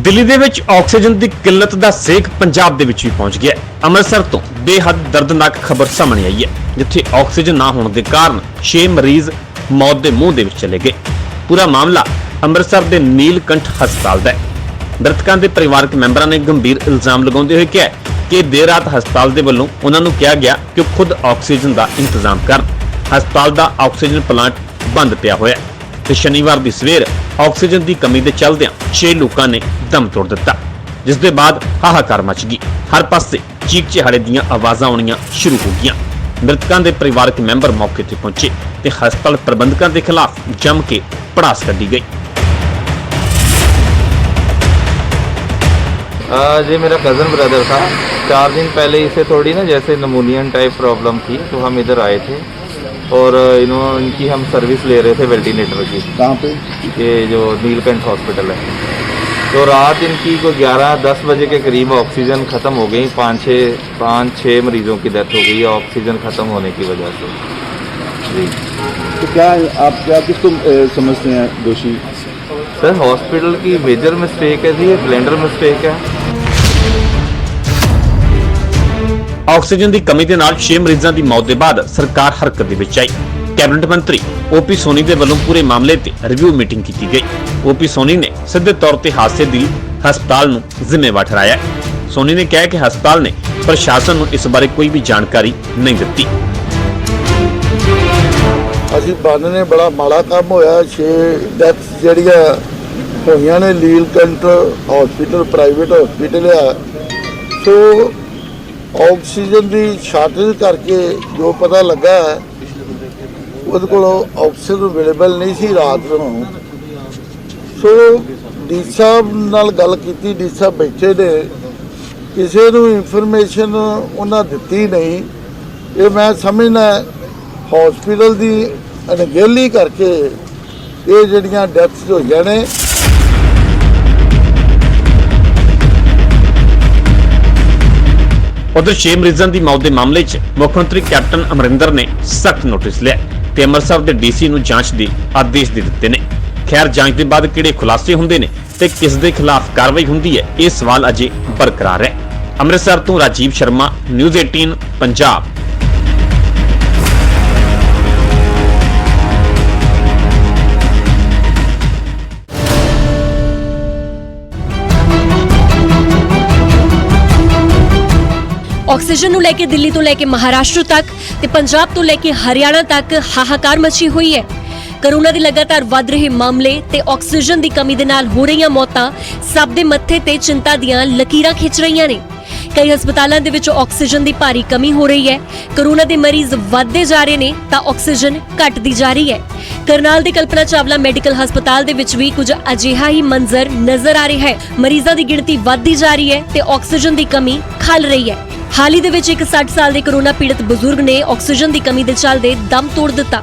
ਦਿੱਲੀ ਦੇ ਵਿੱਚ ਆਕਸੀਜਨ ਦੀ ਕਿੱਲਤ ਦਾ ਸੇਕ ਪੰਜਾਬ ਦੇ ਵਿੱਚ ਵੀ ਪਹੁੰਚ ਗਿਆ। ਅੰਮ੍ਰਿਤਸਰ ਤੋਂ ਬੇਹੱਦ ਦਰਦਨਾਕ ਖਬਰ ਸਾਹਮਣੇ ਆਈ ਹੈ, ਜਿੱਥੇ ਆਕਸੀਜਨ ਨਾ ਹੋਣ ਦੇ ਕਾਰਨ 6 ਮਰੀਜ਼ ਮੌਤ ਦੇ ਮੂੰਹ ਦੇ ਵਿੱਚ ਚਲੇ ਗਏ। ਪੂਰਾ ਮਾਮਲਾ ਅੰਮ੍ਰਿਤਸਰ ਦੇ ਨੀਲਕੰਠ ਹਸਪਤਾਲ ਦਾ ਹੈ। ਮ੍ਰਿਤਕਾਂ ਦੇ ਪਰਿਵਾਰਕ ਮੈਂਬਰਾਂ ਨੇ ਗੰਭੀਰ ਇਲਜ਼ਾਮ ਲਗਾਉਂਦੇ ਹੋਏ ਕਿਹਾ ਕਿ ਦੇਰ ਰਾਤ ਹਸਪਤਾਲ ਦੇ ਵੱਲੋਂ ਉਹਨਾਂ ਨੂੰ ਕਿਹਾ ਗਿਆ ਕਿ ਉਹ ਖੁਦ ਆਕਸੀਜਨ ਦਾ ਇੰਤਜ਼ਾਮ ਕਰਨ। ਹਸਪਤਾਲ ਦਾ ਆਕਸੀਜਨ ਪਲਾਂਟ ਬੰਦ ਪਿਆ ਹੋਇਆ ਤੇ ਸ਼ਨੀਵਾਰ ਦੀ ਸਵੇਰ ਆਕਸੀਜਨ ਦੀ ਕਮੀ ਦੇ ਚੱਲਦਿਆਂ 6 ਲੋਕਾਂ ਨੇ ਦਮ ਤੋੜ ਦਿੱਤਾ, ਜਿਸ ਦੇ ਬਾਅਦ ਹਾਹਾਕਾਰ ਮਚ ਗਈ। ਹਰ ਪਾਸੇ ਚੀਕ ਚਿਹਾੜੇ ਦੀਆਂ ਆਵਾਜ਼ਾਂ ਆਉਣੀਆਂ ਸ਼ੁਰੂ ਹੋ ਗਈਆਂ। ਮ੍ਰਿਤਕਾਂ ਦੇ ਪਰਿਵਾਰਕ ਮੈਂਬਰ ਮੌਕੇ ਤੇ ਪਹੁੰਚੇ ਤੇ ਹਸਪਤਾਲ ਪ੍ਰਬੰਧਕਾਂ ਦੇ ਖਿਲਾਫ ਜੰਮ ਕੇ ਪੜਾਸ ਕੱਢੀ ਗਈ। ये मेरा कज़न ब्रदर था। 4 दिन पहले इसे थोड़ी ना जैसे नमूनियन टाइप प्रॉब्लम थी, तो हम इधर आए थे और इनकी हम सर्विस ले रहे थे वेंटिलेटर की। कहाँ पे? ये जो नीलकंठ हॉस्पिटल है। तो रात इनकी कोई 11-10 बजे के करीब ऑक्सीजन ख़त्म हो गई। 5-6 मरीज़ों की डेथ हो गई है ऑक्सीजन ख़त्म होने की वजह से। जी, तो क्या आप किसको समझते हैं दोषी? सर हॉस्पिटल की मेजर मिस्टेक है जी, ये ब्लेंडर मिस्टेक है। ਆਕਸੀਜਨ ਦੀ ਕਮੀ ਦੇ ਨਾਲ 6 ਮਰੀਜ਼ਾਂ ਦੀ ਮੌਤ ਦੇ ਬਾਅਦ ਸਰਕਾਰ ਹਰਕਤ ਦੇ ਵਿੱਚ ਆਈ। ਕੈਬਨਿਟ ਮੰਤਰੀ ਓਪੀ ਸੋਨੀ ਦੇ ਵੱਲੋਂ ਪੂਰੇ ਮਾਮਲੇ ਤੇ ਰਿਵਿਊ ਮੀਟਿੰਗ ਕੀਤੀ ਗਈ। ਓਪੀ ਸੋਨੀ ਨੇ ਸਿੱਧੇ ਤੌਰ ਤੇ ਹਾਦਸੇ ਦੀ ਹਸਪਤਾਲ ਨੂੰ ਜ਼ਿੰਮੇਵਾਰ ਠਹਿਰਾਇਆ। ਸੋਨੀ ਨੇ ਕਿਹਾ ਕਿ ਹਸਪਤਾਲ ਨੇ ਪ੍ਰਸ਼ਾਸਨ ਨੂੰ ਇਸ ਬਾਰੇ ਕੋਈ ਵੀ ਜਾਣਕਾਰੀ ਨਹੀਂ ਦਿੱਤੀ। ਅਸੀਂ ਬੰਦ ਨੇ ਬੜਾ ਮਾੜਾ ਕੰਮ ਹੋਇਆ। 6 ਡੈਥ ਜਿਹੜੀਆਂ ਹੋਈਆਂ ਨੇ ਨੀਲਕੰਠ ਹਸਪੀਟਲ ਪ੍ਰਾਈਵੇਟ ਹਸਪੀਟਲ ਆ। ਸੋ ਆਕਸੀਜਨ ਦੀ ਸ਼ਾਰਟੇਜ ਕਰਕੇ ਜੋ ਪਤਾ ਲੱਗਾ ਉਹਦੇ ਕੋਲ ਆਕਸੀਜਨ ਅਵੇਲੇਬਲ ਨਹੀਂ ਸੀ ਰਾਤ ਨੂੰ। ਸੋ ਡੀ ਸਾਹਿਬ ਨਾਲ ਗੱਲ ਕੀਤੀ, ਡੀ ਸਾਹਿਬ ਬੈਠੇ ਨੇ, ਕਿਸੇ ਨੂੰ ਇਨਫੋਰਮੇਸ਼ਨ ਉਹਨਾਂ ਦਿੱਤੀ ਨਹੀਂ। ਇਹ ਮੈਂ ਸਮਝਦਾ ਹਸਪੀਟਲ ਦੀ ਅਣਗਹਿਲੀ ਕਰਕੇ ਇਹ ਜਿਹੜੀਆਂ ਡੈਥਸ ਹੋਈਆਂ ਨੇ। ਉਧਰ 6 ਮਰੀਜ਼ਾਂ ਦੀ ਮੌਤ ਦੇ ਮਾਮਲੇ 'ਚ ਮੁੱਖ ਮੰਤਰੀ ਕੈਪਟਨ ਅਮਰਿੰਦਰ ਨੇ ਸਖਤ ਨੋਟਿਸ ਲਿਆ ਤੇ ਅੰਮ੍ਰਿਤਸਰ ਦੇ ਡੀਸੀ ਨੂੰ ਜਾਂਚ ਦੇ ਆਦੇਸ਼ ਦੇ ਦਿੱਤੇ ਨੇ। ਖੈਰ, ਜਾਂਚ ਦੇ ਬਾਅਦ ਕਿਹੜੇ ਖੁਲਾਸੇ ਹੁੰਦੇ ਨੇ ਤੇ ਕਿਸ ਦੇ ਖਿਲਾਫ ਕਾਰਵਾਈ ਹੁੰਦੀ ਹੈ, ਇਹ ਸਵਾਲ ਅਜੇ ਬਰਕਰਾਰ ਹੈ। ਅੰਮ੍ਰਿਤਸਰ ਤੋਂ ਰਾਜੀਵ ਸ਼ਰਮਾ, ਨਿਊਜ਼ 18 ਪੰਜਾਬ। ਆਕਸੀਜਨ ਨੂੰ ਲੈ ਕੇ ਦਿੱਲੀ ਤੋਂ ਲੈ ਕੇ ਮਹਾਰਾਸ਼ਟਰ ਤੱਕ ਤੇ ਪੰਜਾਬ ਤੋਂ ਲੈ ਕੇ ਹਰਿਆਣਾ ਤੱਕ ਹਾਹਾਕਾਰ ਮਚੀ ਹੋਈ ਹੈ। ਕਰੋਨਾ ਦੇ ਲਗਾਤਾਰ ਵੱਧ ਰਹੇ ਮਾਮਲੇ ਤੇ ਆਕਸੀਜਨ ਦੀ ਕਮੀ ਦੇ ਨਾਲ ਹੋ ਰਹੀਆਂ ਮੌਤਾਂ ਸਭ ਦੇ ਮੱਥੇ ਤੇ ਚਿੰਤਾ ਦੀਆਂ ਲਕੀਰਾਂ ਖਿੱਚ ਰਹੀਆਂ ਨੇ। ਕਈ ਹਸਪਤਾਲਾਂ ਦੇ ਵਿੱਚ ਆਕਸੀਜਨ ਦੀ ਭਾਰੀ ਕਮੀ ਹੋ ਰਹੀ ਹੈ। ਕਰੋਨਾ ਦੇ ਮਰੀਜ਼ ਵੱਧਦੇ ਜਾ ਰਹੇ ਨੇ ਤਾਂ ਆਕਸੀਜਨ ਘਟਦੀ ਜਾ ਰਹੀ ਹੈ। ਕਰਨਾਲ ਦੇ ਕਲਪਨਾ ਚਾਵਲਾ ਮੈਡੀਕਲ ਹਸਪਤਾਲ ਦੇ ਵਿੱਚ ਵੀ ਕੁਝ ਅਜਿਹਾ ਹੀ ਮੰਜ਼ਰ ਨਜ਼ਰ ਆ ਰਿਹਾ ਹੈ। ਮਰੀਜ਼ਾਂ ਦੀ ਗਿਣਤੀ ਵੱਧਦੀ ਜਾ ਰਹੀ ਹੈ ਤੇ ਆਕਸੀਜਨ ਦੀ ਕਮੀ ਖਲ ਰਹੀ ਹੈ। ਹਾਲ ਹੀ ਦੇ ਵਿੱਚ ਇੱਕ 60 ਸਾਲ ਦੇ ਕੋरोना पीड़ित बुजुर्ग ने ऑक्सीजन की कमी के चलते दम तोड़ दिता।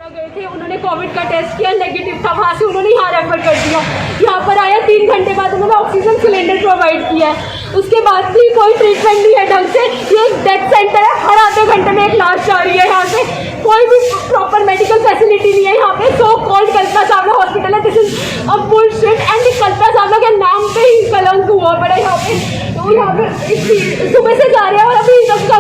गए थे, उन्होंने कोविड का टेस्ट किया, नेगेटिव था, वहाँ से उन्होंने यहाँ रेफर कर दिया। यहाँ पर आया 3 घंटे बाद उन्होंने ऑक्सीजन सिलेंडर प्रोवाइड किया है। उसके बाद भी कोई ट्रीटमेंट नहीं है ढंग से। ये एक डेथ सेंटर है, हर आधे घंटे में एक लाश जा रही है। यहाँ से कोई भी प्रॉपर मेडिकल फैसिलिटी नहीं है। यहाँ पे so called Kalpana Chawla hospital है। This is a bullshit and Kalpana Chawla के नाम पे ही कलंक हुआ पड़ा यहाँ पे। तो यहाँ पे सुबह से जा रहे हैं और अभी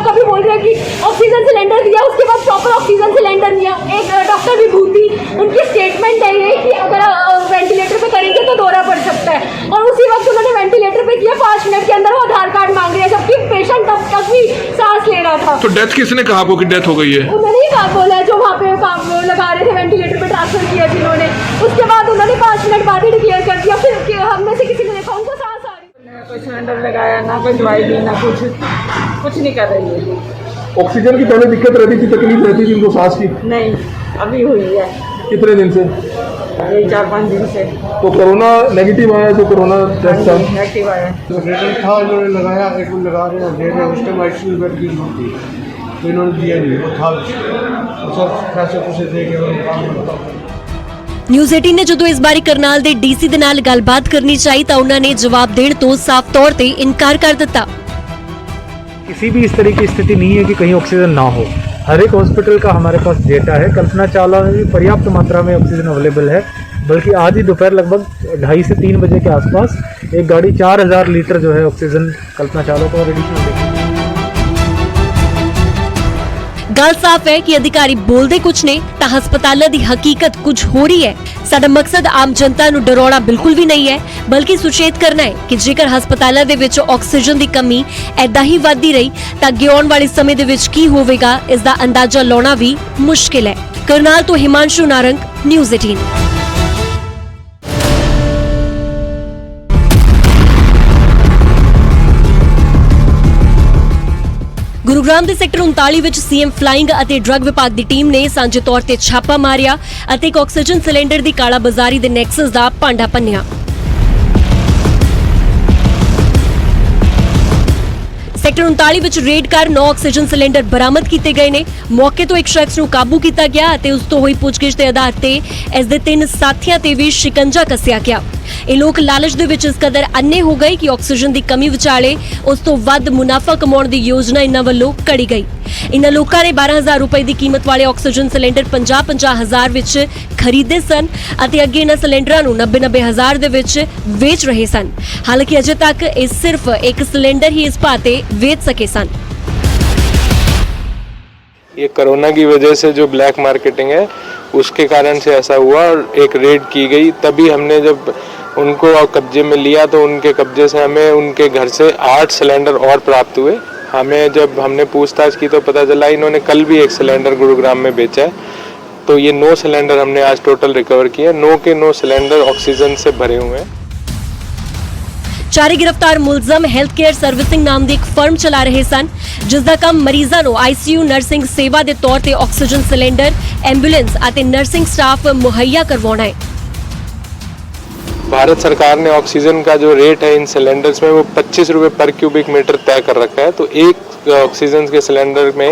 कभी बोल रहे हैं कि ऑक्सीजन सिलेंडर दिया, उसके बाद प्रॉपर ऑक्सीजन सिलेंडर दिया। एक डॉक्टर विभूति, उनकी स्टेटमेंट है ये कि अगर वेंटिलेटर पे करेंगे तो दौरा पड़ सकता है, और उसी वक्त उन्होंने वेंटिलेटर पे किया। 5 मिनट के अंदर वो आधार कार्ड मांग रहे हैं, जबकि पेशेंट तब तक भी सांस ले रहा था। तो डेथ किसने कहा आपको कि डेथ हो गई है? उन्होंने ही बात बोला है, जो वहाँ पे काम लगा रहे थे, वेंटिलेटर पे ट्रांसफर किया जिन्होंने। उसके बाद उन्होंने 5 मिनट बाद ही डिक्लेयर कर दिया। फिर हम में से किसी ने देखा उनको सांस आ रही, कोई सिलेंडर लगाया ना, कोई दवाई दी ना, कुछ नहीं कर रही है। ऑक्सीजन की पहले दिक्कत रहती थी, तकलीफ रहती थी उनको सांस की? नहीं, अभी हुई है। कितने दिन से? ये 4-5 दिन से। तो कोरोना नेगेटिव आया, जो कोरोना टेस्ट था नेगेटिव आया। तो रिजल्ट था, इन्होंने लगाया, एक लगा रहे हैं, दे रहे हैं। उस टाइम आईसीयू बेड की जरूरत थी, तो इन्होंने दिया नहीं, वो था सर पैसे कुछ दे के काम करता। न्यूज़ 18 ने ਜਦੋਂ ਇਸ ਬਾਰੇ ਕਰਨਾਲ ਦੇ ਡੀਸੀ ਦੇ ਨਾਲ ਗੱਲਬਾਤ ਕਰਨੀ ਚਾਹੀ ਤਾਂ ਉਹਨਾਂ ਨੇ ਜਵਾਬ ਦੇਣ ਤੋਂ ਸਾਫ਼ ਤੌਰ ਤੇ ਇਨਕਾਰ ਕਰ ਦਿੱਤਾ। किसी भी इस तरह की स्थिति नहीं है कि कहीं ऑक्सीजन ना हो। हर एक हॉस्पिटल का हमारे पास डेटा है। कल्पना चावला में भी पर्याप्त मात्रा में ऑक्सीजन अवेलेबल है। बल्कि आज ही दोपहर लगभग 2:30 से 3 बजे के आसपास एक गाड़ी 4000 लीटर जो है ऑक्सीजन कल्पना चावला को रेडी की हुई। ਗੱਲ ਸਾਫ਼ ਹੈ ਕਿ ਅਧਿਕਾਰੀ ਬੋਲਦੇ ਕੁਝ ਨੇ ਤਾਂ ਹਸਪਤਾਲਾਂ ਦੀ ਹਕੀਕਤ ਕੁਝ ਹੋ ਰਹੀ ਹੈ। ਸਾਡਾ ਮਕਸਦ ਆਮ ਜਨਤਾ ਨੂੰ ਡਰਾਉਣਾ ਬਿਲਕੁਲ ਵੀ ਨਹੀਂ ਹੈ, ਬਲਕਿ ਸੁਚੇਤ ਕਰਨਾ ਹੈ ਕਿ ਜੇਕਰ ਹਸਪਤਾਲਾਂ ਦੇ ਵਿੱਚ ਆਕਸੀਜਨ ਦੀ ਕਮੀ ਐਦਾਂ ਹੀ ਵੱਧਦੀ ਰਹੀ ਤਾਂ ਅੱਗੇ ਆਉਣ ਵਾਲੇ ਸਮੇਂ ਦੇ ਵਿੱਚ ਕੀ ਹੋਵੇਗਾ ਇਸ ਦਾ ਅੰਦਾਜ਼ਾ ਲਾਉਣਾ ਵੀ ਮੁਸ਼ਕਿਲ ਹੈ। ਕਰਨਾਲ ਤੋਂ ਹਿਮਾਂਸ਼ੂ ਨਾਰੰਗ, ਨਿਊਜ਼ 18। ਗੁਰੂਗ੍ਰਾਮ ਦੇ ਸੈਕਟਰ 39 ਵਿੱਚ ਸੀਐਮ ਫਲਾਈਂਗ ਅਤੇ ਡਰੱਗ ਵਿਭਾਗ ਦੀ ਟੀਮ ਨੇ ਸਾਂਝੇ ਤੌਰ ਤੇ ਛਾਪਾ ਮਾਰਿਆ ਅਤੇ ਇੱਕ ਆਕਸੀਜਨ ਸਿਲੰਡਰ ਦੀ ਕਾਲਾਬਾਜ਼ਾਰੀ ਦੇ ਨੈਕਸਸ ਦਾ ਭਾਂਡਾ ਭੰਨਿਆ। ਸੈਕਟਰ 39 ਵਿੱਚ ਰੇਡ ਕਰ 9 ਆਕਸੀਜਨ ਸਿਲੰਡਰ ਬਰਾਮਦ ਕੀਤੇ ਗਏ ਨੇ। ਮੌਕੇ ਤੋਂ ਇੱਕ ਸ਼ਖਸ ਨੂੰ ਕਾਬੂ ਕੀਤਾ ਗਿਆ ਅਤੇ ਉਸ ਤੋਂ ਹੋਈ ਪੁੱਛਗਿੱਛ ਦੇ ਆਧਾਰ ਤੇ ਇਸ ਦੇ 3 ਸਾਥੀਆਂ ਤੇ ਵੀ ਸ਼ਿਕੰਜਾ ਕੱਸਿਆ ਗਿਆ। ਇਹ ਲੋਕ ਲਾਲਚ ਦੇ ਵਿੱਚ ਇਸ ਕਦਰ ਅੰਨੇ ਹੋ ਗਏ ਕਿ ਆਕਸੀਜਨ ਦੀ ਕਮੀ ਵਿਚਾਲੇ ਉਸ ਤੋਂ ਵੱਧ ਮੁਨਾਫਾ ਕਮਾਉਣ ਦੀ ਯੋਜਨਾ ਇਹਨਾਂ ਵੱਲੋਂ ਘੜੀ ਗਈ। ਇਹਨਾਂ ਲੋਕਾਂ ਨੇ 12000 ਰੁਪਏ ਦੀ ਕੀਮਤ ਵਾਲੇ ਆਕਸੀਜਨ ਸਿਲੰਡਰ 50-50 ਹਜ਼ਾਰ ਵਿੱਚ ਖਰੀਦੇ ਸਨ ਅਤੇ ਅੱਗੇ ਇਹਨਾਂ ਸਿਲੰਡਰਾਂ ਨੂੰ 90-90 ਹਜ਼ਾਰ ਦੇ ਵਿੱਚ ਵੇਚ ਰਹੇ ਸਨ। ਹਾਲਾਂਕਿ ਅਜੇ ਤੱਕ ਇਹ ਸਿਰਫ ਇੱਕ ਸਿਲੰਡਰ ਹੀ ਇਸ ਭਾਅ ਤੇ ਵੇਚ सके सन। ये कोरोना की वजह से जो ब्लैक मार्केटिंग है उसके कारण से ऐसा हुआ और एक रेड की गई। तभी हमने जब उनको कब्जे में लिया तो उनके कब्जे से हमें उनके घर से 8 सिलेंडर और प्राप्त हुए। हमें जब हमने पूछताछ की तो पता चला इन्होंने कल भी एक सिलेंडर गुरुग्राम में बेचा है। तो ये 9 सिलेंडर हमने आज टोटल रिकवर किए। 9 के 9 सिलेंडर ऑक्सीजन से भरे हुए हैं। ਚਾਰੇ ਗ੍ਰਿਫਤਾਰ ਮੁਲਜ਼ਮ ਹੈਲਥ ਕੇਅਰ ਸਰਵਿਸਿੰਗ ਨਾਮ ਦੀ ਇੱਕ ਫਰਮ ਚਲਾ ਰਹੇ ਸਨ, ਜਿਸ ਦਾ ਕੰਮ ਮਰੀਜ਼ਾਂ ਨੂੰ ਆਈਸੀਯੂ ਨਰਸਿੰਗ ਸੇਵਾ ਦੇ ਤੌਰ ਤੇ ਆਕਸੀਜਨ ਸਿਲੰਡਰ, ਐਂਬੂਲੈਂਸ ਅਤੇ ਨਰਸਿੰਗ ਸਟਾਫ ਮੁਹੱਈਆ ਕਰਵਾਉਣਾ ਹੈ। भारत सरकार ने ऑक्सीजन का जो रेट है इन सिलेंडर्स में वो 25 रुपये पर क्यूबिक मीटर तय कर रखा है। तो एक ऑक्सीजन के सिलेंडर में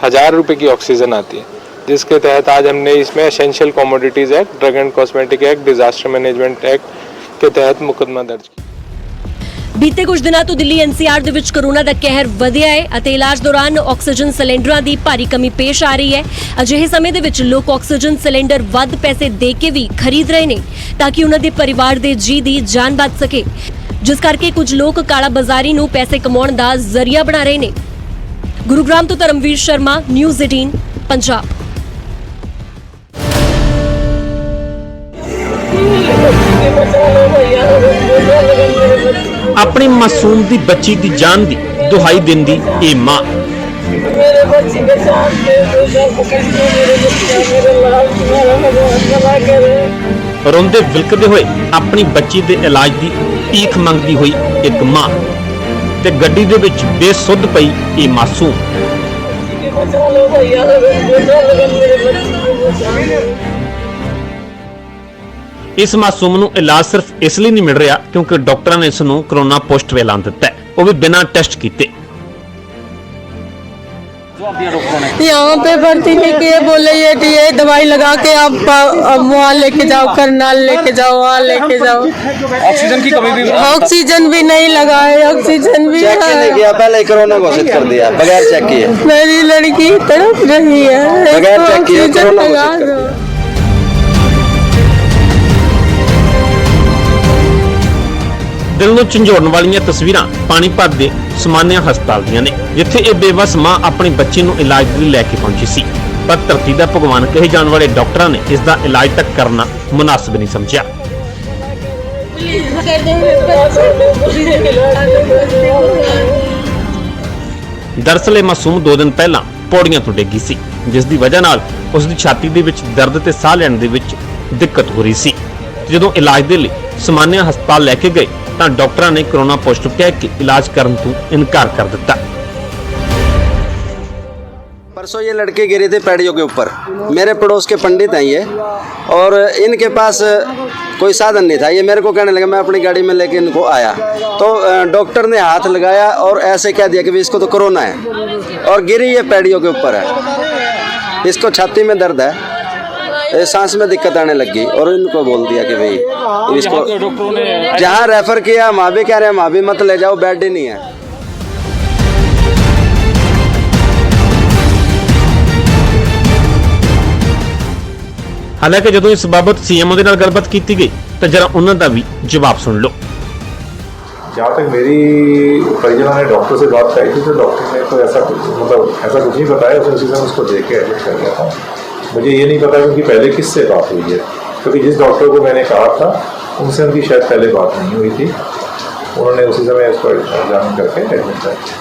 1000 रुपये की ऑक्सीजन आती है, जिसके तहत आज हमने इसमें essential commodities act, drug and cosmetic act, disaster management act के तहत मुकदमा दर्ज किया। ਬੀਤੇ ਕੁਝ ਦਿਨਾਂ ਤੋਂ ਦਿੱਲੀ ਐਨਸੀਆਰ ਦੇ ਵਿੱਚ ਕੋਰੋਨਾ ਦਾ ਕਹਿਰ ਵਧਿਆ ਹੈ ਅਤੇ ਇਲਾਜ ਦੌਰਾਨ ਆਕਸੀਜਨ ਸਿਲੰਡਰਾਂ ਦੀ ਭਾਰੀ ਕਮੀ ਪੇਸ਼ ਆ ਰਹੀ ਹੈ। ਅਜਿਹੇ ਸਮੇਂ ਦੇ ਵਿੱਚ ਲੋਕ ਆਕਸੀਜਨ ਸਿਲੰਡਰ ਵੱਧ ਪੈਸੇ ਦੇ ਕੇ ਵੀ ਖਰੀਦ ਰਹੇ ਨੇ ਤਾਂ ਕਿ ਉਹਨਾਂ ਦੇ ਪਰਿਵਾਰ ਦੇ ਜੀਅ ਦੀ ਜਾਨ ਬਚ ਸਕੇ, ਜਿਸ ਕਰਕੇ ਕੁਝ ਲੋਕ ਕਾਲਾ ਬਾਜ਼ਾਰੀ ਨੂੰ ਪੈਸੇ ਕਮਾਉਣ ਦਾ ਜ਼ਰੀਆ ਬਣਾ ਰਹੇ ਨੇ। ਗੁਰੂਗ੍ਰਾਮ ਤੋਂ ਧਰਮਵੀਰ ਸ਼ਰਮਾ, ਨਿਊਜ਼ 18 ਪੰਜਾਬ। अपनी मासूम दी बच्ची दी जान दी दुहाई दिंदी ए मां रोंदे विलकदे होए अपनी बच्ची दे इलाज दी भीख मंगदी हुई एक मां ते गड्डी दे विच बेसुध पई ए मासूम। इस मासूम ਨੂੰ ਇਲਾਜ ਸਿਰਫ ਇਸ ਲਈ ਨਹੀਂ ਮਿਲ ਰਿਹਾ ਕਿਉਂਕਿ ਡਾਕਟਰਾਂ ਨੇ ਇਸ ਨੂੰ ਕੋਰੋਨਾ ਪੋਜ਼ਿਟਿਵ ਐਲਾਨ ਦਿੱਤਾ ਹੈ, ਉਹ ਵੀ ਬਿਨਾਂ ਟੈਸਟ ਕੀਤੇ। यहाँ पे भर्ती नहीं किए, बोले ये दवाई लगा के आप वहाँ लेके जाओ, करनाल लेके जाओ, वहाँ लेके जाओ। ऑक्सीजन की कमी भी, ऑक्सीजन भी नहीं लगा है, ऑक्सीजन भी चेक नहीं किया, पहले कोरोना घोषित कर दिया बगैर चेक किए। मेरी लड़की तड़प रही है, बगैर चेक किए ऑक्सीजन लगा दो। दिल ਨੂੰ ਝੰਜੋੜਨ ਵਾਲੀਆਂ ਤਸਵੀਰਾਂ ਪਾਣੀਪਤ ਦੇ ਸਮਾਨਿਆ ਹਸਪਤਾਲ ਦੀਆਂ ਨੇ, ਜਿੱਥੇ ਇਹ ਬੇਵਸ ਮਾਂ ਆਪਣੀ ਬੱਚੀ ਨੂੰ ਇਲਾਜ ਲਈ ਲੈ ਕੇ ਪਹੁੰਚੀ ਸੀ, ਪਰ ਧਰਤੀ ਦਾ ਭਗਵਾਨ ਕਹੇ ਜਾਣ ਵਾਲੇ ਡਾਕਟਰਾਂ ਨੇ ਇਸ ਦਾ ਇਲਾਜ ਤੱਕ ਕਰਨਾ ਮੁਨਾਸਿਬ ਨਹੀਂ ਸਮਝਿਆ। ਦਰਅਸਲ ਇਹ ਮਾਸੂਮ 2 ਦਿਨ ਪਹਿਲਾਂ ਪੌੜੀਆਂ ਤੋਂ ਡਿੱਗੀ ਸੀ, ਜਿਸ ਦੀ ਵਜ੍ਹਾ ਨਾਲ ਉਸ ਦੀ ਛਾਤੀ ਦੇ ਵਿੱਚ ਦਰਦ ਤੇ ਸਾਹ ਲੈਣ ਦੇ ਵਿੱਚ ਦਿੱਕਤ ਹੋ ਰਹੀ ਸੀ। ਜਦੋਂ ਇਲਾਜ ਦੇ ਲਈ ਸਮਾਨਿਆ ਹਸਪਤਾਲ ਲੈ ਕੇ ਗਏ ਤਾਂ ਡਾਕਟਰਾਂ ਨੇ ਕੋਰੋਨਾ ਪੋਜ਼ਿਟਿਵ ਕਹਿ ਕੇ इलाज करने ਤੋਂ इनकार कर दिता। परसों ये लड़के गिरे थे पैड़ियों के ऊपर, मेरे पड़ोस के पंडित हैं ये, और इनके पास कोई साधन नहीं था। ये मेरे को कहने लगा, मैं अपनी गाड़ी में लेके इनको आया तो डॉक्टर ने हाथ लगाया और ऐसे कह दिया कि भाई इसको तो कोरोना है, और गिरी ये पैड़ियों के ऊपर है, इसको छाती में दर्द है, सांस में दिक्कत आने लगी, और इनको बोल दिया कि भाई इसको जहाँ रेफर किया वहाँ भी कह रहे हैं वहाँ भी मत ले जाओ, बेड ही नहीं है। ਹਾਲਾਂਕਿ ਜਦੋਂ ਇਸ ਬਾਬਤ सीएमओ ਦੇ ਨਾਲ ਗੱਲਬਾਤ ਕੀਤੀ ਗਈ ਤਾਂ ਜਰਾ ਉਹਨਾਂ ਦਾ ਵੀ ਜਵਾਬ ਸੁਣ ਲਓ। जहाँ तक मेरी परिजनों ने डॉक्टर से बात कराई थी तो डॉक्टर ने तो ऐसा कुछ नहीं बताया, उसी समय उसको देख के एडमिट कर दिया था। मुझे ये नहीं पता कि पहले किससे बात हुई है, क्योंकि जिस डॉक्टर को मैंने कहा था उनसे उनकी शायद पहले बात नहीं हुई थी। उन्होंने उसी समय उसको एग्जामिन करके एडमिट कर दिया।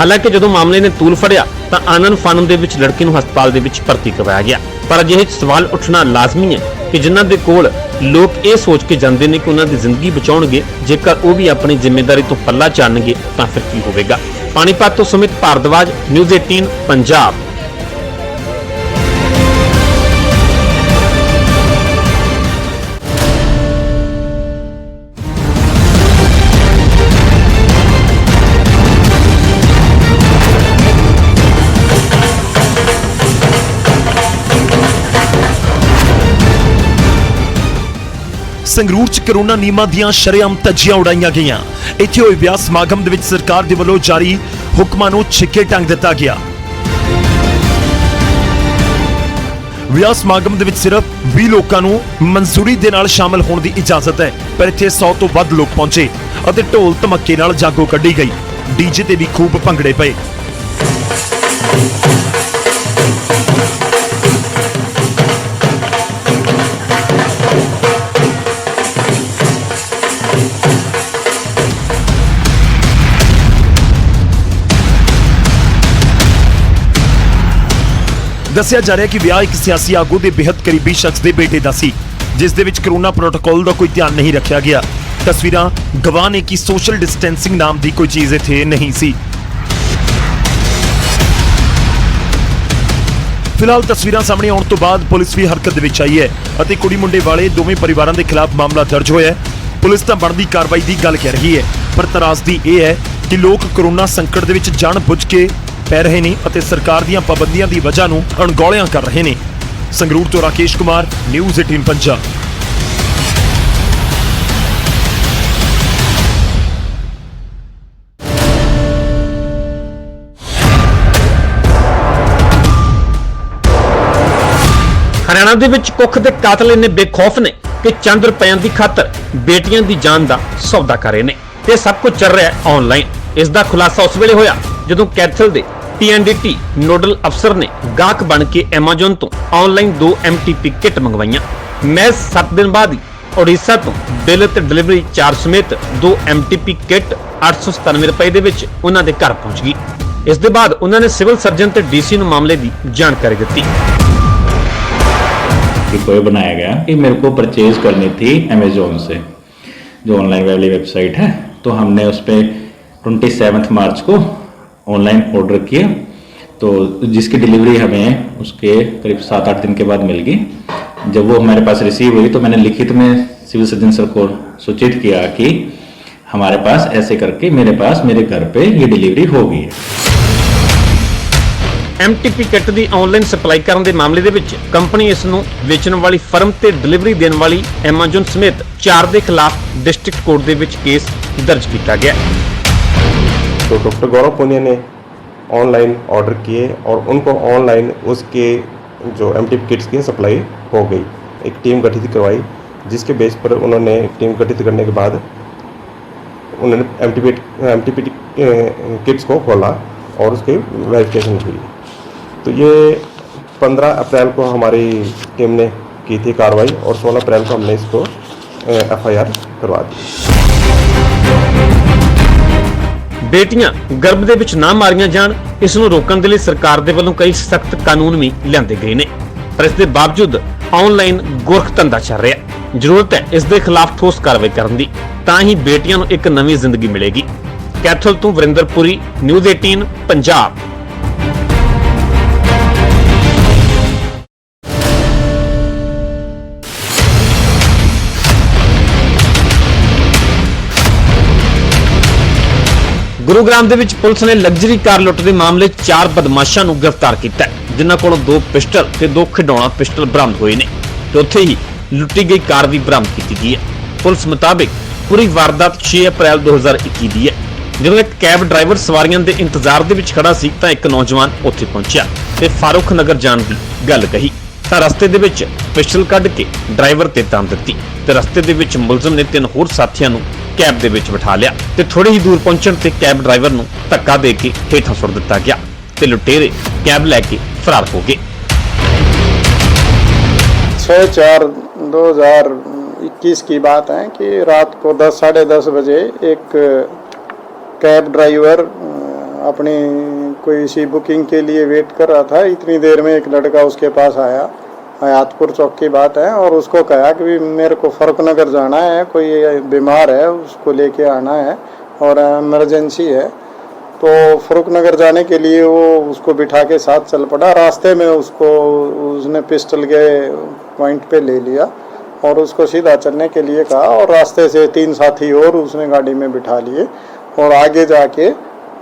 ਹਾਲਾਂਕਿ ਜਦੋਂ ਮਾਮਲੇ ਨੇ ਤੂਲ ਫੜਿਆ ਤਾਂ ਆਨਨ ਫਾਨਨ ਦੇ ਵਿੱਚ ਲੜਕੀ ਨੂੰ ਹਸਪਤਾਲ ਦੇ ਵਿੱਚ ਭਰਤੀ ਕਰਵਾਇਆ ਗਿਆ। ਪਰ ਅਜਿਹੇ ਸਵਾਲ ਉੱਠਣਾ ਲਾਜ਼ਮੀ ਹੈ ਕਿ ਜਿਨ੍ਹਾਂ ਦੇ ਕੋਲ ਲੋਕ ਇਹ ਸੋਚ ਕੇ ਜਾਂਦੇ ਨੇ ਕਿ ਉਹਨਾਂ ਦੀ ਜ਼ਿੰਦਗੀ ਬਚਾਉਣਗੇ, ਜੇਕਰ ਉਹ ਵੀ ਆਪਣੀ ਜ਼ਿੰਮੇਵਾਰੀ ਤੋਂ ਪੱਲਾ ਝਾੜਨਗੇ ਤਾਂ ਫਿਰ ਕੀ ਹੋਵੇਗਾ। ਪਾਣੀਪਤ ਤੋਂ ਸੁਮਿਤ ਭਾਰਦਵਾਜ, ਨਿਊਜ਼ 18 ਪੰਜਾਬ। ਸੰਗਰੂਰ ਚ ਕਰੋਨਾ ਨਿਯਮਾਂ ਦੀਆਂ ਸ਼ਰੇਆਮ ਧੱਜੀਆਂ ਉਡਾਈਆਂ ਗਈਆਂ। ਇੱਥੇ ਹੋਏ ਵਿਆਹ ਸਮਾਗਮ ਦੇ ਵਿੱਚ ਸਰਕਾਰ ਦੇ ਵੱਲੋਂ ਜਾਰੀ ਹੁਕਮਾਂ ਨੂੰ ਛਿੱਕੇ ਟੰਗ ਦਿੱਤਾ ਗਿਆ। ਵਿਆਹ ਸਮਾਗਮ ਦੇ ਵਿੱਚ ਸਿਰਫ 20 ਲੋਕਾਂ ਨੂੰ ਮਨਜ਼ੂਰੀ ਦੇ ਨਾਲ ਸ਼ਾਮਲ ਹੋਣ ਦੀ ਇਜਾਜ਼ਤ ਹੈ, ਪਰ ਇੱਥੇ 100 ਤੋਂ ਵੱਧ ਲੋਕ ਪਹੁੰਚੇ ਅਤੇ ਢੋਲ ਧਮੱਕੇ ਨਾਲ ਜਾਗੋ ਕੱਢੀ ਗਈ। ਡੀਜੇ ਤੇ ਵੀ ਖੂਬ ਭੰਗੜੇ ਪਏ। ਦੱਸਿਆ ਜਾ ਰਿਹਾ ਕਿ ਵਿਆਹ ਇੱਕ ਸਿਆਸੀ ਆਗੂ ਦੇ ਬੇहद ਕਰੀਬੀ ਸ਼ਖਸ ਦੇ ਬੇਟੇ ਦਾ ਸੀ, ਜਿਸ ਦੇ ਵਿੱਚ ਕਰੋਨਾ ਪ੍ਰੋਟੋਕਾਲ ਦਾ ਕੋਈ ਧਿਆਨ ਨਹੀਂ ਰੱਖਿਆ ਗਿਆ। ਤਸਵੀਰਾਂ ਗਵਾਹ ਨੇ ਕਿ ਸੋਸ਼ਲ ਡਿਸਟੈਂਸਿੰਗ ਨਾਮ ਦੀ ਕੋਈ ਚੀਜ਼ ਇੱਥੇ ਨਹੀਂ ਸੀ। ਫਿਲਹਾਲ ਤਸਵੀਰਾਂ ਸਾਹਮਣੇ ਆਉਣ ਤੋਂ ਬਾਅਦ ਪੁਲਿਸ ਵੀ ਹਰਕਤ ਦੇ ਵਿੱਚ ਆਈ ਹੈ ਅਤੇ ਕੁੜੀ ਮੁੰਡੇ ਵਾਲੇ ਦੋਵੇਂ ਪਰਿਵਾਰਾਂ ਦੇ ਖਿਲਾਫ ਮਾਮਲਾ ਦਰਜ ਹੋਇਆ ਹੈ। ਪੁਲਿਸ ਤਾਂ ਬਣਦੀ ਕਾਰਵਾਈ ਦੀ ਗੱਲ ਕਰ ਰਹੀ ਹੈ, ਪਰ ਤਰਾਸਦੀ ਇਹ ਹੈ ਕਿ ਲੋਕ ਕਰੋਨਾ ਸੰਕਟ ਦੇ ਵਿੱਚ ਜਾਣ ਬੁੱਝ ਕੇ ਪੈ ਰਹੇ ਨੇ ਅਤੇ ਸਰਕਾਰ ਦੀਆਂ ਪਾਬੰਦੀਆਂ ਦੀ ਵਜ੍ਹਾ ਨੂੰ ਅਣਗੌਲਿਆਂ ਕਰ ਰਹੇ ਨੇ। ਸੰਗਰੂਰ ਤੋਂ ਰਾਕੇਸ਼ ਕੁਮਾਰ, ਨਿਊਜ਼ 18 ਪੰਜਾਬ। ਹਰਿਆਣਾ ਦੇ ਵਿੱਚ ਕੁੱਖ ਦੇ ਕਾਤਲ ਇੰਨੇ ਬੇਖੌਫ ਨੇ ਕਿ ਚੰਦ ਰੁਪਈਆਂ ਦੀ ਖਾਤਰ ਬੇਟੀਆਂ ਦੀ ਜਾਨ ਦਾ ਸੌਦਾ ਕਰ ਰਹੇ ਨੇ ਤੇ ਸਭ ਕੁਝ ਚੱਲ ਰਿਹਾ ਹੈ ਆਨਲਾਈਨ। ਇਸ ਦਾ ਖੁਲਾਸਾ ਉਸ ਵੇਲੇ ਹੋਇਆ ਜਦੋਂ ਕੈਥਲ ਦੇ TNDT ਨੋਡਲ ਅਫਸਰ ਨੇ ਗਾਹਕ ਬਣ ਕੇ Amazon ਤੋਂ ਆਨਲਾਈਨ 2 MTP ਕਿੱਟ ਮੰਗਵਾਈਆਂ। ਮੈਂ 7 ਦਿਨ ਬਾਅਦ ਹੀ ਓਡੀਸ਼ਾ ਤੋਂ ਬਿੱਲ ਤੇ ਡਿਲੀਵਰੀ ਚਾਰਜ ਸਮੇਤ 2 MTP ਕਿੱਟ 897 ਰੁਪਏ ਦੇ ਵਿੱਚ ਉਹਨਾਂ ਦੇ ਘਰ ਪਹੁੰਚ ਗਈ। ਇਸ ਦੇ ਬਾਅਦ ਉਹਨਾਂ ਨੇ ਸਿਵਲ सर्जन ਤੇ DC ਨੂੰ ਮਾਮਲੇ ਦੀ ਜਾਣਕਾਰੀ ਦਿੱਤੀ। डिकोय बनाया गया कि मेरे को परचेज करनी थी Amazon से, जो ऑनलाइन वाली वेबसाइट है। तो हमने उस पर 27 मार्च को ऑनलाइन ऑर्डर किया, तो जिसकी डिलीवरी हमें उसके करीब 7-8 दिन के बाद मिल गई। जब वो हमारे पास रिसीव हुई तो मैंने लिखित में सिविल सर्जन सर को सूचित किया कि हमारे पास ऐसे करके मेरे घर पे ये डिलीवरी हो गई है। MTP ਕਿੱਟ ਦੀ ਆਨਲਾਈਨ ਸਪਲਾਈ ਕਰਨ ਦੇ ਮਾਮਲੇ ਦੇ ਵਿੱਚ ਕੰਪਨੀ ਇਸ ਨੂੰ ਵੇਚਣ ਵਾਲੀ ਫਰਮ ਤੇ ਡਿਲੀਵਰੀ ਦੇਣ ਵਾਲੀ Amazon ਸਮੇਤ 4 ਦੇ ਖਿਲਾਫ ਡਿਸਟ੍ਰਿਕਟ ਕੋਰਟ ਦੇ ਵਿੱਚ ਕੇਸ ਦਰਜ ਕੀਤਾ ਗਿਆ। तो डॉक्टर गौरव पुनिया ने ऑनलाइन ऑर्डर किए और उनको ऑनलाइन उसके जो MTP किट्स की सप्लाई हो गई। एक टीम गठित करवाई, जिसके बेस पर उन्होंने टीम गठित करने के बाद उन्होंने MTP किट्स को खोला और उसकी वेरिफिकेशन हुई। तो ये 15 अप्रैल को हमारी टीम ने की थी कार्रवाई और 16 अप्रैल को हमने इसको FIR करवा दी। ਬੇਟੀਆਂ ਗਰਭ ਦੇ ਵਿੱਚ ਨਾ ਮਾਰੀਆਂ ਜਾਣ, ਇਸ ਨੂੰ ਰੋਕਣ ਦੇ ਲਈ ਸਰਕਾਰ ਦੇ ਵੱਲੋਂ ਕਈ ਸਖਤ ਕਾਨੂੰਨ ਵੀ ਲਿਆਂਦੇ ਗਏ ਨੇ, ਪਰ ਇਸ ਦੇ ਬਾਵਜੂਦ ਆਨਲਾਈਨ ਗੋਰਖ ਧੰਦਾ ਚੱਲ ਰਿਹਾ। ਜ਼ਰੂਰਤ ਹੈ ਇਸ ਦੇ ਖਿਲਾਫ ਠੋਸ ਕਾਰਵਾਈ ਕਰਨ ਦੀ, ਤਾਂ ਹੀ ਬੇਟੀਆਂ ਨੂੰ ਇੱਕ ਨਵੀਂ ਜ਼ਿੰਦਗੀ ਮਿਲੇਗੀ। ਕੈਥਲ ਤੋਂ ਵਰਿੰਦਰਪੁਰੀ, ਨਿਊਜ਼ 18 ਪੰਜਾਬ। ਗੁਰੂਗ੍ਰਾਮ ਦੇ ਵਿੱਚ ਪੁਲਿਸ ਨੇ ਲਗਜ਼ਰੀ ਕਾਰ ਲੁੱਟ ਦੇ ਮਾਮਲੇ 'ਚ 4 ਬਦਮਾਸ਼ਾਂ ਨੂੰ ਗ੍ਰਿਫਤਾਰ ਕੀਤਾ, ਜਿਨ੍ਹਾਂ ਕੋਲੋਂ 2 ਪਿਸਟਲ ਤੇ 2 ਖਿਡੌਣਾ ਪਿਸਟਲ ਬਰਾਮਦ ਹੋਏ ਨੇ ਤੇ ਉੱਥੇ ਹੀ ਲੁੱਟੀ ਗਈ ਕਾਰ ਵੀ ਬਰਾਮਦ ਕੀਤੀ ਗਈ ਹੈ। ਪੁਲਿਸ ਮੁਤਾਬਿਕ ਪੂਰੀ ਵਾਰਦਾਤ 6 ਅਪ੍ਰੈਲ 2021 ਦੀ ਹੈ। ਜਦੋਂ ਇੱਕ ਕੈਬ ਡਰਾਈਵਰ ਸਵਾਰੀਆਂ ਦੇ ਇੰਤਜ਼ਾਰ ਦੇ ਵਿੱਚ ਖੜਾ ਸੀ ਤਾਂ ਇੱਕ ਨੌਜਵਾਨ ਉੱਥੇ ਪਹੁੰਚਿਆ ਤੇ ਫਾਰੂਖ ਨਗਰ ਜਾਣ ਦੀ ਗੱਲ ਕਹੀ ਤਾਂ ਰਸਤੇ ਦੇ ਵਿੱਚ ਪਿਸਟਲ ਕੱਢ ਕੇ ਡਰਾਈਵਰ ਤੇ ਤਾਨ ਦਿੱਤੀ ਤੇ ਰਸਤੇ ਦੇ ਵਿੱਚ ਮੁਲਜ਼ਮ ਨੇ 3 ਹੋਰ ਸਾਥੀਆਂ ਨੂੰ ਕੈਬ ਦੇ ਵਿੱਚ ਬਿਠਾ ਲਿਆ ਤੇ ਥੋੜੀ ਹੀ ਦੂਰ ਪਹੁੰਚਣ ਤੇ ਕੈਬ ਡਰਾਈਵਰ ਨੂੰ ਧੱਕਾ ਦੇ ਕੇ ਹੇਠਾਂ ਸੁੱਟ ਦਿੱਤਾ ਗਿਆ ਤੇ ਲੁਟੇਰੇ ਕੈਬ ਲੈ ਕੇ ਫਰਾਰ ਹੋ ਗਏ। 6/4/2021 की बात है कि रात को 10 साढ़े 10 बजे एक कैब ड्राइवर अपनी कोई सी बुकिंग के लिए वेट कर रहा था। इतनी देर में एक लड़का उसके पास आया, हयातपुर चौक की बात है, और उसको कहा कि मेरे को फरूख नगर जाना है, कोई बीमार है उसको लेके आना है और इमरजेंसी है। तो फरूख नगर जाने के लिए वो उसको बिठा के साथ चल पड़ा। रास्ते में उसने पिस्टल के पॉइंट पे ले लिया और उसको सीधा चलने के लिए कहा और रास्ते से 3 साथी और उसने गाड़ी में बिठा लिए और आगे जाके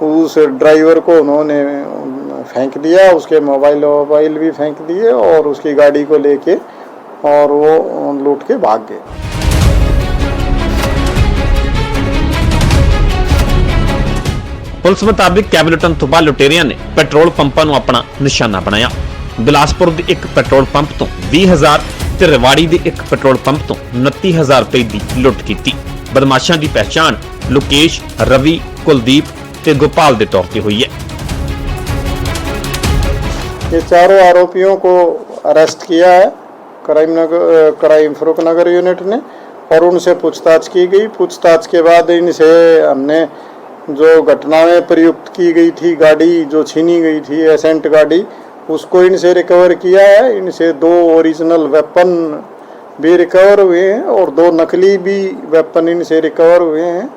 उस ड्राइवर को उन्होंने फेंक दिया, उसके मोबाइल भी फेंक दिए और उसकी गाड़ी को लेके और वो लूट के भाग गए। ਪੁਲਿਸ ਮੁਤਾਬਿਕ ਕੈਬ ਲੁੱਟਣ ਤੋਂ ਬਾਅਦ ਲੁਟੇਰਿਆਂ ਨੇ ਪੈਟਰੋਲ ਪੰਪਾਂ ਨੂੰ ਆਪਣਾ ਨਿਸ਼ਾਨਾ ਬਣਾਇਆ। ਬਿਲਾਸਪੁਰ ਦੇ ਇੱਕ ਪੈਟਰੋਲ ਪੰਪ ਤੋਂ 20,000 ਤੇ ਰਵਾੜੀ ਦੇ ਇੱਕ ਪੈਟਰੋਲ ਪੰਪ ਤੋਂ 29,000 ਰੁਪਏ ਦੀ ਲੁੱਟ ਕੀਤੀ। ਬਦਮਾਸ਼ਾਂ ਦੀ ਪਹਿਚਾਣ ਲੋਕੇਸ਼, ਰਵੀ, कुलदीप ਤੇ गोपाल ਦੇ ਤੌਰ ਤੇ ਹੋਈ है। ये चारों आरोपियों को अरेस्ट किया है क्राइम फरूख नगर यूनिट ने और उनसे पूछताछ की गई। पूछताछ के बाद इनसे हमने जो घटना में प्रयुक्त की गई थी गाड़ी जो छीनी गई थी एसेंट गाड़ी, उसको इनसे रिकवर किया है। इनसे 2 ओरिजिनल वेपन भी रिकवर हुए हैं और 2 नकली भी वेपन इनसे रिकवर हुए हैं।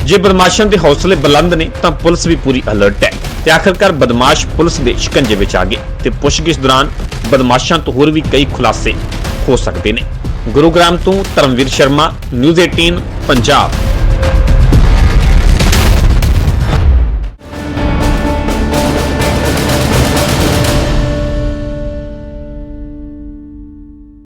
ਜੇ ਬਦਮਾਸ਼ਾਂ ਦੇ ਹੌਸਲੇ ਬੁਲੰਦ ਨੇ ਤਾਂ ਪੁਲਿਸ ਵੀ ਪੂਰੀ ਅਲਰਟ ਹੈ ਤੇ ਆਖਰਕਾਰ ਬਦਮਾਸ਼ ਪੁਲਿਸ ਦੇ ਸ਼ਿਕੰਜੇ ਵਿੱਚ ਆ ਗਏ ਤੇ ਪੁੱਛਗਿੱਛ ਦੌਰਾਨ ਬਦਮਾਸ਼ਾਂ ਤੋਂ ਹੋਰ ਵੀ ਕਈ ਖੁਲਾਸੇ ਹੋ ਸਕਦੇ ਨੇ। ਗੁਰੂਗ੍ਰਾਮ ਤੋਂ ਧਰਮਵੀਰ ਸ਼ਰਮਾ, ਨਿਊਜ਼ 18 ਪੰਜਾਬ।